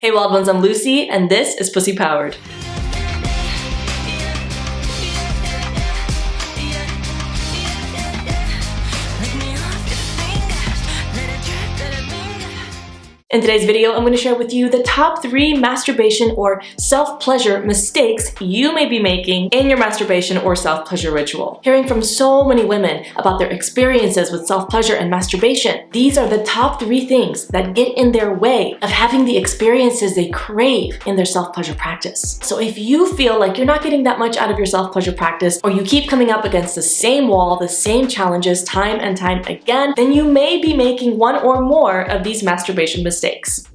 Hey wild ones, I'm Lucy, and this is Pussy Powered. In today's video, I'm going to share with you the top 3 masturbation or self-pleasure mistakes you may be making in your masturbation or self-pleasure ritual. Hearing from so many women about their experiences with self-pleasure and masturbation, these are the top 3 things that get in their way of having the experiences they crave in their self-pleasure practice. So if you feel like you're not getting that much out of your self-pleasure practice, or you keep coming up against the same wall, the same challenges time and time again, then you may be making one or more of these masturbation mistakes.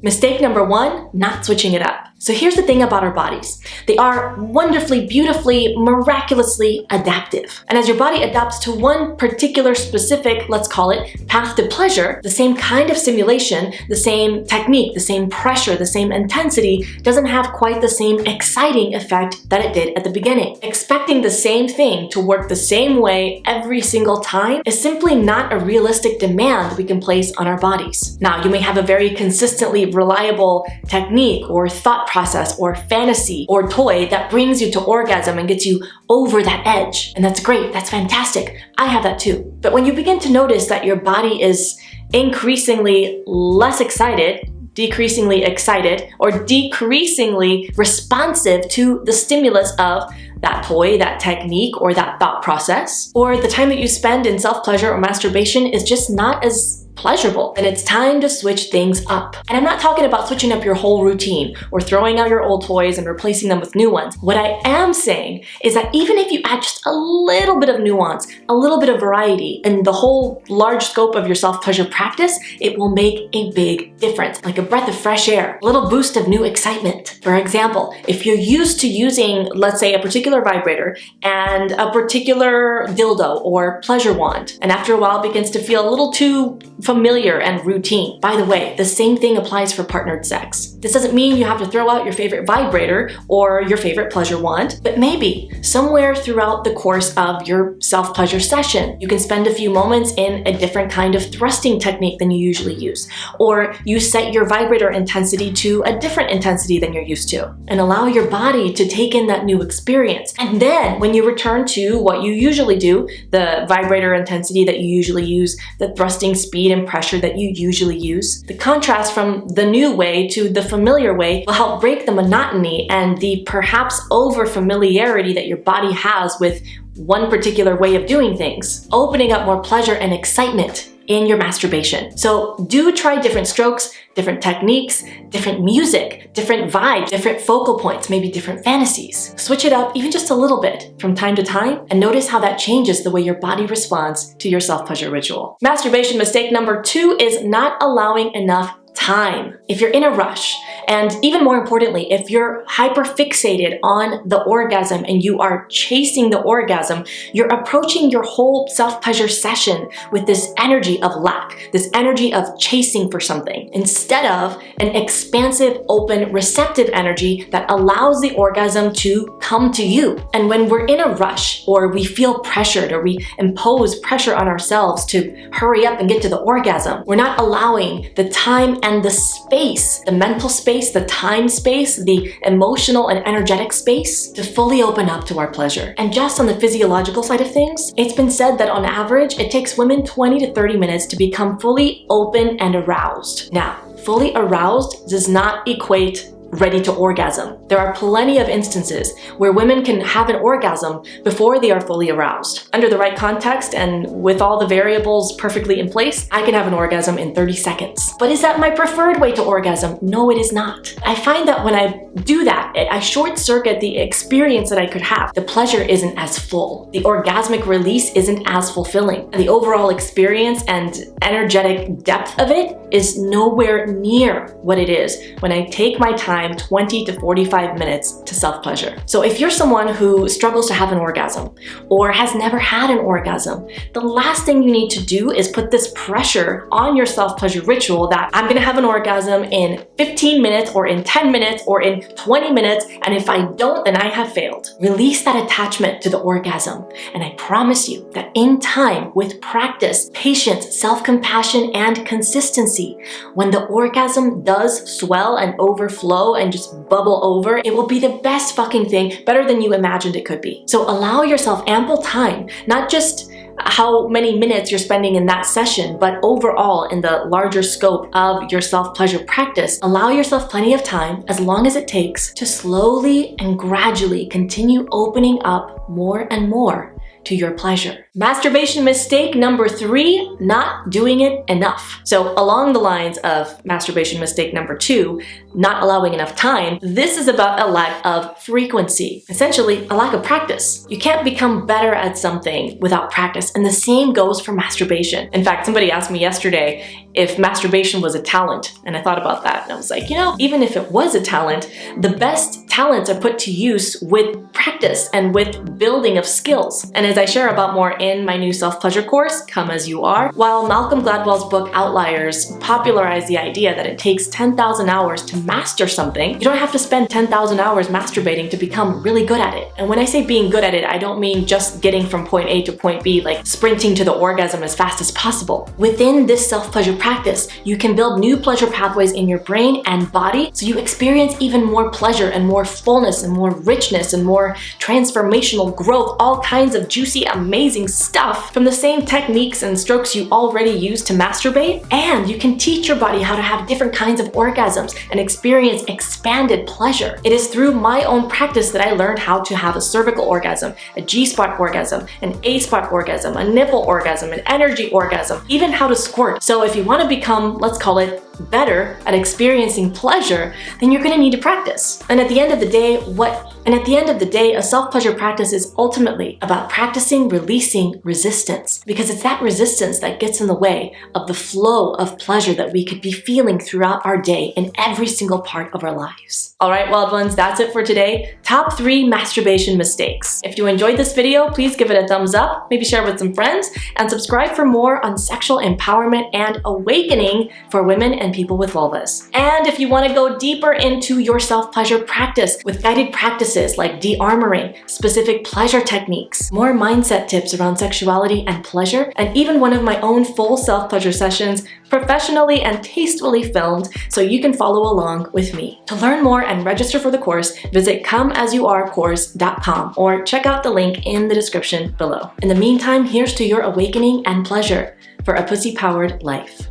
Mistake number 1, not switching it up. So here's the thing about our bodies. They are wonderfully, beautifully, miraculously adaptive. And as your body adapts to one particular specific, let's call it, path to pleasure, the same kind of stimulation, the same technique, the same pressure, the same intensity doesn't have quite the same exciting effect that it did at the beginning. Expecting the same thing to work the same way every single time is simply not a realistic demand we can place on our bodies. Now, you may have a very consistently reliable technique or thought process or fantasy or toy that brings you to orgasm and gets you over that edge. And that's great, that's fantastic. I have that too. But when you begin to notice that your body is increasingly less excited, decreasingly excited, or decreasingly responsive to the stimulus of that toy, that technique, or that thought process, or the time that you spend in self-pleasure or masturbation is just not as pleasurable, then it's time to switch things up. And I'm not talking about switching up your whole routine or throwing out your old toys and replacing them with new ones. What I am saying is that even if you add just a little bit of nuance, a little bit of variety in the whole large scope of your self-pleasure practice, it will make a big difference, like a breath of fresh air, a little boost of new excitement. For example, if you're used to using, let's say, a particular vibrator and a particular dildo or pleasure wand, and after a while it begins to feel a little too familiar and routine. By the way, the same thing applies for partnered sex. This doesn't mean you have to throw out your favorite vibrator or your favorite pleasure wand, but maybe somewhere throughout the course of your self-pleasure session, you can spend a few moments in a different kind of thrusting technique than you usually use, or you set your vibrator intensity to a different intensity than you're used to, and allow your body to take in that new experience. And then when you return to what you usually do, the vibrator intensity that you usually use, the thrusting speed and pressure that you usually use, the contrast from the new way to the familiar way will help break the monotony and the perhaps over familiarity that your body has with one particular way of doing things, opening up more pleasure and excitement in your masturbation. So do try different strokes, different techniques, different music, different vibes, different focal points, maybe different fantasies. Switch it up even just a little bit from time to time and notice how that changes the way your body responds to your self-pleasure ritual. Masturbation mistake number 2 is not allowing enough time. If you're in a rush, and even more importantly, if you're hyper-fixated on the orgasm and you are chasing the orgasm, you're approaching your whole self-pleasure session with this energy of lack, this energy of chasing for something, instead of an expansive, open, receptive energy that allows the orgasm to come to you. And when we're in a rush, or we feel pressured, or we impose pressure on ourselves to hurry up and get to the orgasm, we're not allowing the time and the space, the mental space, the time space, the emotional and energetic space to fully open up to our pleasure. And just on the physiological side of things, it's been said that on average, it takes women 20 to 30 minutes to become fully open and aroused. Now, fully aroused does not equate ready to orgasm. There are plenty of instances where women can have an orgasm before they are fully aroused. Under the right context and with all the variables perfectly in place, I can have an orgasm in 30 seconds. But is that my preferred way to orgasm? No, it is not. I find that when I do that, I short circuit the experience that I could have. The pleasure isn't as full. The orgasmic release isn't as fulfilling. And the overall experience and energetic depth of it is nowhere near what it is when I take my time time 20 to 45 minutes to self-pleasure. So if you're someone who struggles to have an orgasm or has never had an orgasm, the last thing you need to do is put this pressure on your self-pleasure ritual that I'm gonna have an orgasm in 15 minutes or in 10 minutes or in 20 minutes, and if I don't, then I have failed. Release that attachment to the orgasm, and I promise you that in time, with practice, patience, self-compassion, and consistency, when the orgasm does swell and overflow and just bubble over, it will be the best fucking thing, better than you imagined it could be. So allow yourself ample time, not just how many minutes you're spending in that session, but overall in the larger scope of your self-pleasure practice. Allow yourself plenty of time, as long as it takes, to slowly and gradually continue opening up more and more to your pleasure. Masturbation mistake number 3, not doing it enough. So along the lines of masturbation mistake number 2, not allowing enough time, this is about a lack of frequency. Essentially, a lack of practice. You can't become better at something without practice, and the same goes for masturbation. In fact, somebody asked me yesterday if masturbation was a talent, and I thought about that, and I was like, even if it was a talent, the best talents are put to use with practice and with building of skills. And as I share about more in my new self-pleasure course, Come As You Are, while Malcolm Gladwell's book Outliers popularized the idea that it takes 10,000 hours to master something, you don't have to spend 10,000 hours masturbating to become really good at it. And when I say being good at it, I don't mean just getting from point A to point B, like sprinting to the orgasm as fast as possible. Within this self-pleasure practice, you can build new pleasure pathways in your brain and body, so you experience even more pleasure and more fullness and more richness and more transformational growth, all kinds of juicy, amazing stuff from the same techniques and strokes you already use to masturbate. And you can teach your body how to have different kinds of orgasms and experience expanded pleasure. It is through my own practice that I learned how to have a cervical orgasm, a G-spot orgasm, an A-spot orgasm, a nipple orgasm, an energy orgasm, even how to squirt. So if you want to become, let's call it, better at experiencing pleasure, then you're gonna need to practice. And at the end of the day, a self-pleasure practice is ultimately about practicing releasing resistance, because it's that resistance that gets in the way of the flow of pleasure that we could be feeling throughout our day in every single part of our lives. All right, wild ones, that's it for today. Top 3 masturbation mistakes. If you enjoyed this video, please give it a thumbs up, maybe share with some friends, and subscribe for more on sexual empowerment and awakening for women and people with vulvas. And if you want to go deeper into your self-pleasure practice with guided practices like de-armoring, specific pleasure techniques, more mindset tips around sexuality and pleasure, and even one of my own full self-pleasure sessions professionally and tastefully filmed so you can follow along with me. To learn more and register for the course, visit comeasyouarecourse.com or check out the link in the description below. In the meantime, here's to your awakening and pleasure for a pussy-powered life.